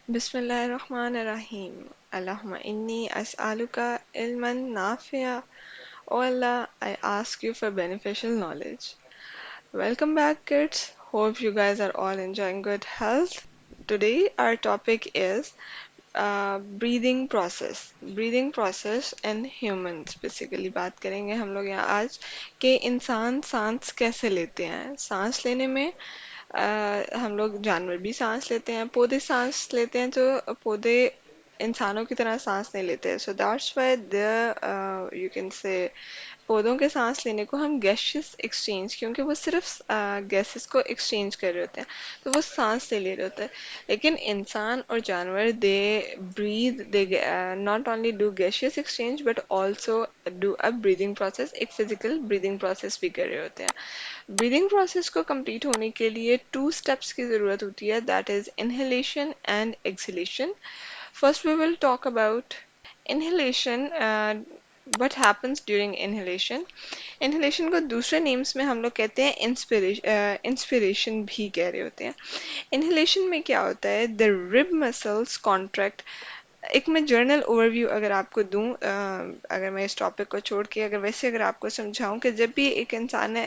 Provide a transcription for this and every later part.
Bismillahirrahmanirrahim. Allahumma inni as'aluka ilman nafi'a. Oh Allah, I ask you for beneficial knowledge. Welcome back, kids. Hope you guys are all enjoying good health. Today, our topic is breathing process. Breathing process and humans. Basically बात करेंगे हम लोग यहाँ आज कि इंसान सांस कैसे लेते हैं। सांस लेने में हम लोग जानवर भी सांस लेते हैं, पौधे सांस लेते हैं, तो पौधे इंसानों की तरह सांस नहीं लेते। So that's why the you can say पौधों के सांस लेने को हम गैशियस एक्सचेंज, क्योंकि वो सिर्फ गैसेस को एक्सचेंज कर रहे होते हैं, तो वो सांस ले रहे होते हैं। लेकिन इंसान और जानवर they breathe, they not only do gaseous exchange but also do a breathing process, एक फिजिकल ब्रीदिंग प्रोसेस भी कर रहे होते हैं। ब्रीदिंग प्रोसेस को कंप्लीट होने के लिए टू स्टेप्स की ज़रूरत होती है, that is inhalation and exhalation. First we will talk about inhalation. What happens during inhalation? Inhalation को दूसरे नेम्स में हम लोग कहते हैं इंस्पिरेशन भी कह रहे होते हैं। इनहेलेशन में क्या होता है, द रिब मसल्स कॉन्ट्रैक्ट। एक मैं जर्नल ओवरव्यू अगर आपको दूं, अगर मैं इस टॉपिक को छोड़ के अगर वैसे अगर आपको समझाऊं कि जब भी एक इंसान ने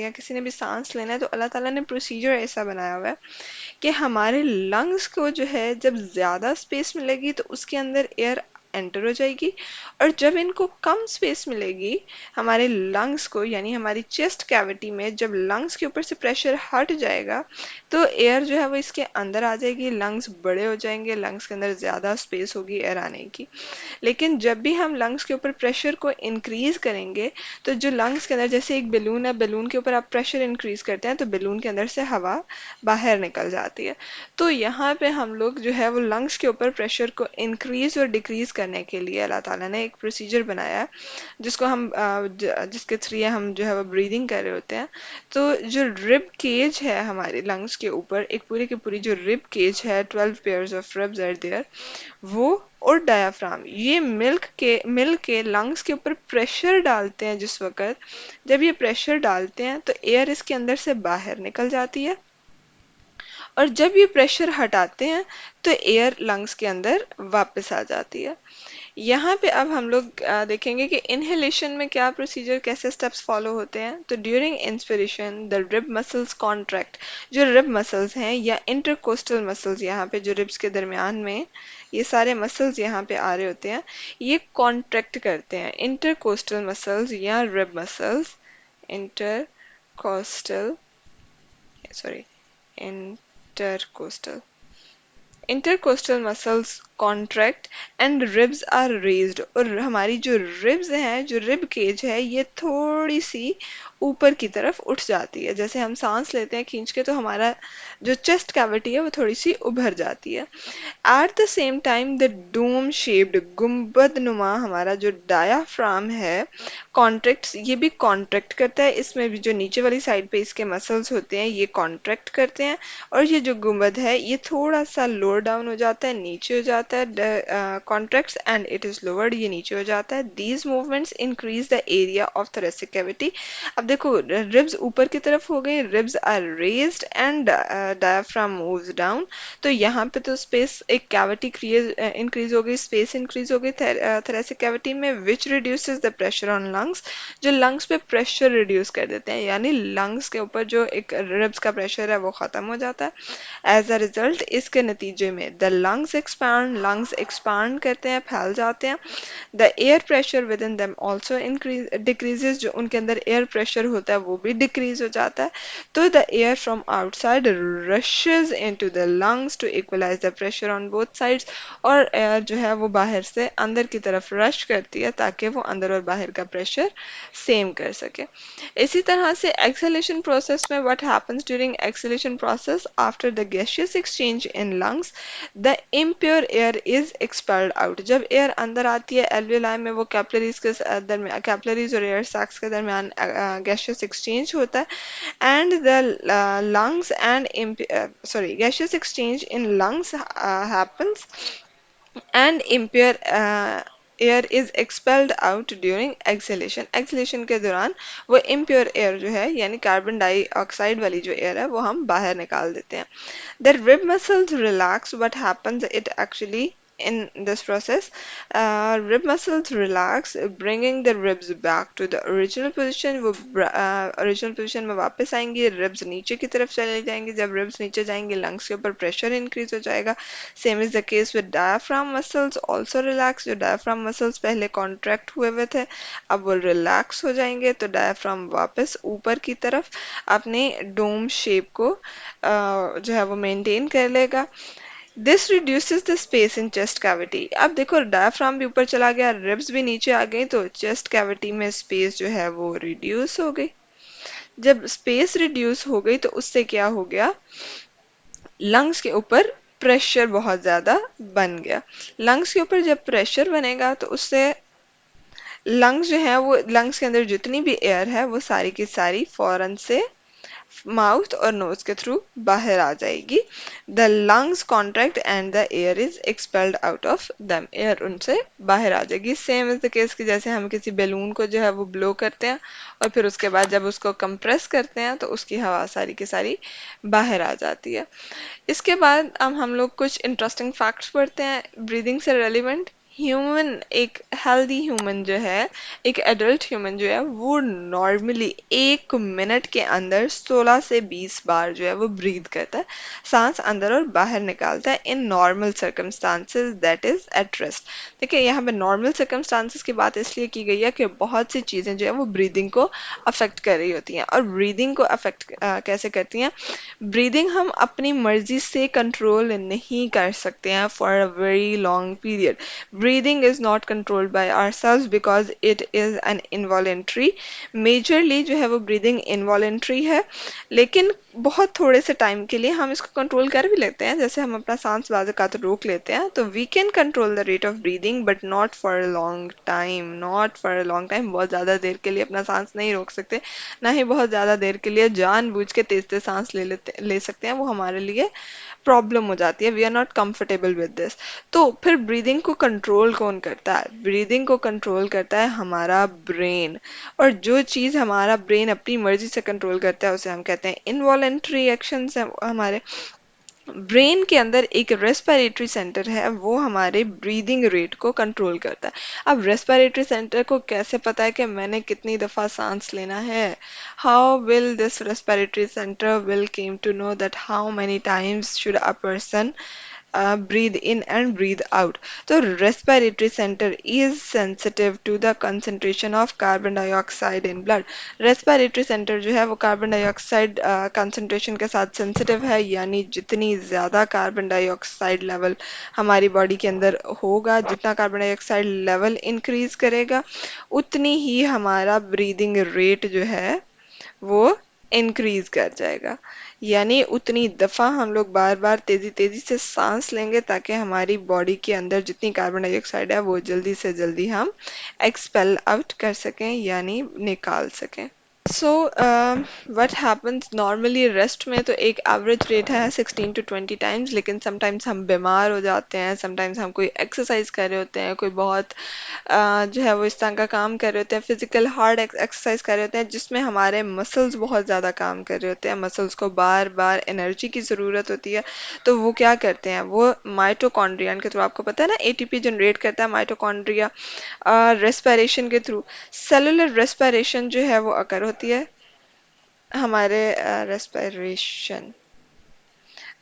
या किसी ने भी सांस लेना है, तो अल्लाह ताला ने प्रोसीजर ऐसा बनाया हुआ है कि हमारे लंग्स को जो है जब ज़्यादा स्पेस मिलेगी तो उसके अंदर एयर एंटर हो जाएगी, और जब इनको कम स्पेस मिलेगी हमारे लंग्स को, यानी हमारी चेस्ट कैविटी में जब लंग्स के ऊपर से प्रेशर हट जाएगा, तो एयर जो है वो इसके अंदर आ जाएगी, लंग्स बड़े हो जाएंगे, लंग्स के अंदर ज़्यादा स्पेस होगी एयर आने की। लेकिन जब भी हम लंग्स के ऊपर प्रेशर को इंक्रीज करेंगे, तो जो लंग्स के अंदर, जैसे एक बैलून है, बैलून के ऊपर आप प्रेशर इंक्रीज करते हैं तो बैलून के अंदर से हवा बाहर निकल जाती है। तो यहाँ पे हम लोग जो है वो लंग्स के ऊपर प्रेशर को इंक्रीज और डिक्रीज करने के लिए अल्लाह ताला ने एक प्रोसीजर बनाया है, जिसको हम जिसके थ्रू हम जो है वो ब्रीदिंग कर रहे होते हैं। तो जो रिब केज है हमारे लंग्स के ऊपर, एक पूरी की पूरी जो रिब केज है, 12 pairs of ribs are there, वो और डायाफ्राम, ये मिल के लंग्स के ऊपर प्रेशर डालते हैं। जिस वक्त जब ये प्रेशर डालते हैं तो एयर इसके अंदर से बाहर निकल जाती है, और जब ये प्रेशर हटाते हैं तो एयर लंग्स के अंदर वापस आ जाती है। यहाँ पे अब हम लोग देखेंगे कि इनहेलेशन में क्या प्रोसीजर, कैसे स्टेप्स फॉलो होते हैं। तो during inspiration the rib muscles contract. जो रिब मसल्स हैं या इंटरकोस्टल मसल्स, यहाँ पे जो रिब्स के दरमियान में ये सारे मसल्स यहाँ पे आ रहे होते हैं, ये कॉन्ट्रैक्ट करते हैं। इंटरकोस्टल मसल्स या rib muscles, intercostal, sorry, intercostal, intercostal muscles contract and ribs are raised. और हमारी जो रिब्स हैं, जो रिब केज है, ये थोड़ी सी ऊपर की तरफ उठ जाती है। जैसे हम सांस लेते हैं खींच के, तो हमारा जो चेस्ट कैविटी है वो थोड़ी सी उभर जाती है। At the same time the dome shaped, गुंबद नुमा हमारा जो डायाफ्राम है, कॉन्ट्रैक्ट्स, ये भी कॉन्ट्रैक्ट करता है। इसमें भी जो नीचे वाली साइड पे इसके मसल्स होते हैं ये कॉन्ट्रैक्ट करते हैं, और ये जो गुंबद है ये थोड़ा सा लोअर डाउन हो जाता है, नीचे हो जाता है। Contracts and it is lowered, ये नीचे हो जाता है। These movements increase the area of thoracic cavity. अब देखो, रिब्स ऊपर की तरफ हो गए, ribs are raised and diaphragm moves down. तो यहाँ पे तो स्पेस, एक कैविटी इंक्रीज हो गई, स्पेस इंक्रीज हो गई thoracic कैविटी में, which reduces the pressure on lungs, जो लंग्स पे प्रेशर रिड्यूस कर देते हैं, यानी लंग्स के ऊपर जो एक रिब्स का प्रेशर है वो खत्म हो जाता है। एज अ रिजल्ट, इसके नतीजे में द लंग्स एक्सपांड करते हैं, फैल जाते हैं। The air pressure with in them also increase decreases, जो उनके अंदर एयर प्रेशर होता है वो भी डिक्रीज हो जाता है। तो the air from outside rushes into the lungs to equalise the pressure on both sides. और एयर जो है वो बाहर से अंदर की तरफ रश करती है ताकि वो अंदर और बाहर का प्रेशर सेम कर सके। इसी तरह से एक्सहेलेशन प्रोसेस में what happens during exhalation process, after the gaseous exchange in lungs the impure air is expelled out. जब एयर अंदर आती है एल्वियोलाई में, वो कैपिलरीज के दरमियान, कैपिलरीज और एयर सैक्स के दरमियान गैसियस एक्सचेंज होता है, and the lungs and sorry, gaseous exchange in lungs happens and impair air is expelled out during exhalation. Exhalation के दौरान वो इम्प्योर एयर जो है यानी कार्बन डाइऑक्साइड वाली जो एयर है वो हम बाहर निकाल देते हैं। The rib muscles relax. What happens? It actually in this process, rib muscles relax, bringing the ribs back to the original position. वो original position में वापस आएंगी, ribs नीचे की तरफ चले जाएंगे। जब ribs नीचे जाएंगे, lungs के ऊपर pressure increase हो जाएगा। Same is the case with diaphragm muscles also relax. जो diaphragm muscles पहले contract हुए हुए थे, अब वो relax हो जाएंगे, तो diaphragm वापस ऊपर की तरफ अपने dome shape को जो है वो मेंटेन कर लेगा। This reduces the space in chest cavity. अब देखो डायफ्राम भी ऊपर चला गया, रिब्स भी नीचे आ गई, तो चेस्ट कैविटी में स्पेस जो है वो रिड्यूस हो गई। जब स्पेस रिड्यूस हो गई तो उससे क्या हो गया, लंग्स के ऊपर प्रेशर बहुत ज्यादा बन गया। लंग्स के ऊपर जब प्रेशर बनेगा तो उससे लंग्स जो है वो लंग्स के अंदर जितनी भी एयर है वो सारी की सारी फौरन से माउथ और नोज के थ्रू बाहर आ जाएगी। The lungs contract and the air is expelled out of them. Air उनसे बाहर आ जाएगी। सेम इज द केस कि जैसे हम किसी बैलून को जो है वो ब्लो करते हैं और फिर उसके बाद जब उसको कंप्रेस करते हैं तो उसकी हवा सारी की सारी बाहर आ जाती है। इसके बाद अब हम लोग कुछ इंटरेस्टिंग फैक्ट्स पढ़ते हैं ब्रीदिंग से रेलिवेंट। ह्यूमन, एक हेल्दी ह्यूमन जो है, एक एडल्ट ह्यूमन जो है वो नॉर्मली 1 मिनट के अंदर 16 से 20 बार जो है वो ब्रीद करता है, सांस अंदर और बाहर निकालता है in normal circumstances that is at rest. देखिए यहाँ पे नॉर्मल सर्कमस्टांसेस की बात इसलिए की गई है कि बहुत सी चीजें जो है वो ब्रीदिंग को अफेक्ट कर रही होती हैं। और ब्रीदिंग को अफेक्ट कैसे करती हैं? ब्रीदिंग हम अपनी मर्जी से कंट्रोल नहीं कर सकते हैं for a very long period. Breathing is not controlled by ourselves because it is an involuntary. Majorly जो है वो ब्रीदिंग इनवॉलेंट्री है, लेकिन बहुत थोड़े से टाइम के लिए हम इसको कंट्रोल कर भी लेते हैं। जैसे हम अपना सांस बाज़ का तो रोक लेते हैं, तो we can control the rate of breathing but not for a long time. Not for a long time, बहुत ज़्यादा देर के लिए अपना सांस नहीं रोक सकते, ना ही बहुत ज़्यादा देर के लिए जानबूझ के तेज तेज सांस ले सकते हैं, वो हमारे लिए प्रॉब्लम हो जाती है। We are not comfortable with this. तो फिर ब्रीदिंग को कंट्रोल कौन करता है? ब्रीदिंग को कंट्रोल करता है हमारा ब्रेन। और जो चीज़ हमारा ब्रेन अपनी मर्जी से कंट्रोल करता है उसे हम कहते हैं इनवॉलेंट्री एक्शंस। हमारे ब्रेन के अंदर एक रेस्पिरेटरी सेंटर है, वो हमारे ब्रीदिंग रेट को कंट्रोल करता है। अब रेस्पिरेटरी सेंटर को कैसे पता है कि मैंने कितनी दफ़ा सांस लेना है? How will this respiratory centre will came to know that how many times should a person breathe in and breathe out. So respiratory center is sensitive to the concentration of carbon dioxide in blood. Respiratory center जो है वो carbon dioxide concentration के साथ sensitive है, यानी जितनी ज़्यादा carbon dioxide level हमारी बॉडी के अंदर होगा, जितना कार्बन डाइऑक्साइड लेवल इंक्रीज करेगा, उतनी ही हमारा ब्रीदिंग रेट जो है वो इंक्रीज कर जाएगा। यानी उतनी दफ़ा हम लोग बार बार तेज़ी तेज़ी से सांस लेंगे ताकि हमारी बॉडी के अंदर जितनी कार्बन डाइऑक्साइड है वो जल्दी से जल्दी हम एक्सपेल आउट कर सकें, यानी निकाल सकें। So what happens normally rest में तो एक एवरेज रेट है 16 to 20 टाइम्स, लेकिन समटाइम्स हम बीमार हो जाते हैं, समटाइम्स हम कोई एक्सरसाइज कर रहे होते हैं, कोई बहुत जो है वो इस तरह का काम कर रहे होते हैं, फिजिकल हार्ड एक्सरसाइज कर रहे होते हैं जिसमें हमारे मसल्स बहुत ज़्यादा काम कर रहे होते हैं, मसल्स को बार बार एनर्जी की ज़रूरत होती है, तो वो क्या करते हैं, वो माइटोकॉन्ड्रिया के थ्रू, आपको पता है ना एटीपी जनरेट करता है माइटोकॉन्ड्रिया रेस्पिरेशन के थ्रू। सेलुलर रेस्पिरेशन जो है वो अकर होती है हमारे रेस्पिरेशन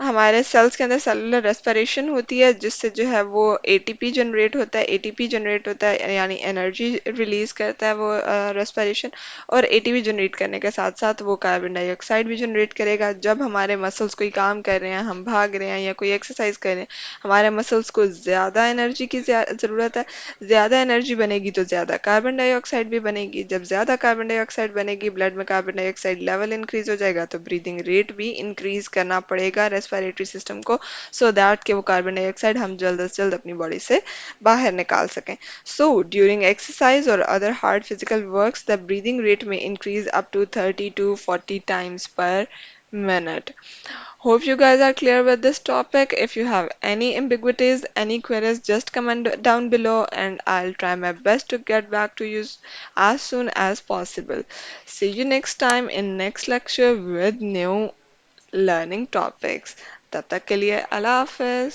हमारे सेल्स के अंदर सेलुलर रेस्पिरेशन होती है, जिससे जो है वो एटीपी जनरेट होता है। एटीपी जनरेट होता है यानी एनर्जी रिलीज करता है वो रेस्पिरेशन। और एटीपी जनरेट करने के साथ साथ वो कार्बन डाइऑक्साइड भी जनरेट करेगा। जब हमारे मसल्स कोई काम कर रहे हैं, हम भाग रहे हैं या कोई एक्सरसाइज कर रहे हैं, हमारे मसल्स को ज़्यादा एनर्जी की ज़रूरत है। ज़्यादा एनर्जी बनेगी तो ज़्यादा कार्बन डाइऑक्साइड भी बनेगी। जब ज़्यादा कार्बन डाइऑक्साइड बनेगी, ब्लड में कार्बन डाइऑक्साइड लेवल इंक्रीज हो जाएगा, तो ब्रीदिंग रेट भी इंक्रीज करना पड़ेगा रेस्पिरेटरी सिस्टम को, सो दैट कि वो कार्बन डाइऑक्साइड हम जल्द से जल्द अपनी बॉडी से बाहर निकाल सकें। सो ड्यूरिंग एक्सरसाइज और other hard physical works the breathing rate में increase up to 30 to 40 times पर minute. Hope you guys are clear with this topic. If you have any ambiguities, any queries, just comment down below and I'll try my best to get back to you as soon as possible. See you next time in next lecture with new learning topics. तब तक के लिए अल्लाह हाफिज.